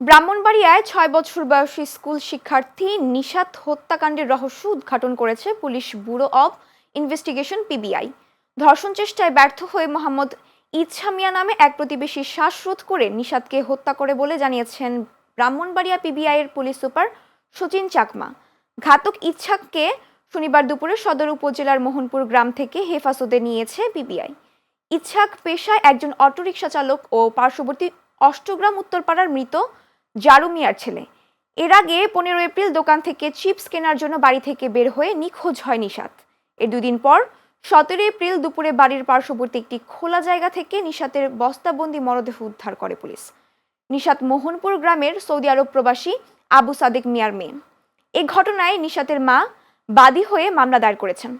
ব্রাহ্মণবাড়িয়ায় ৬ বছর বয়সী স্কুল শিক্ষার্থী নিশাত হত্যাকাণ্ডের রহস্য উদ্ঘাটন করেছে police bureau of investigation PBI. ধর্ষণ চেষ্টায় ব্যর্থ হয়ে মোহাম্মদ ইচ্ছা মিয়া নামে এক প্রতিবেশী শ্বাসরোধ করে নিশাতকে হত্যা করে বলে জানিয়েছেন ব্রাহ্মণবাড়িয়া পিবিআই এর পুলিশ সুপার সচিন চাকমা। ঘাতক ইচ্ছাককে শনিবার দুপুরে সদর উপজেলার মোহনপুর গ্রাম থেকে হেফাজতে নিয়েছে পিবিআই। ইচ্ছাক পেশায় একজন অটোরিকশা চালক ও পার্শ্ববর্তী অষ্টগ্রাম উত্তরপাড়ার মৃত জারু মিয়ার ছেলে। এর আগে 15 এপ্রিল দোকান থেকে চিপস কেনার জন্য বাড়ি থেকে বের হয়ে নিখোঁজ হয় নিশাত। এর দুদিন পর 17 এপ্রিল দুপুরে বাড়ির পার্শ্ববর্তী একটি খোলা জায়গা থেকে নিশাতের বস্তাবন্দি মরদেহ উদ্ধার করে পুলিশ। নিশাত মোহনপুর গ্রামের সৌদি আরব প্রবাসী আবু সাদেক মিয়ার মেয়ে। এ ঘটনায় নিশাতের মা বাদী হয়ে মামলা দায়ের করেছেন।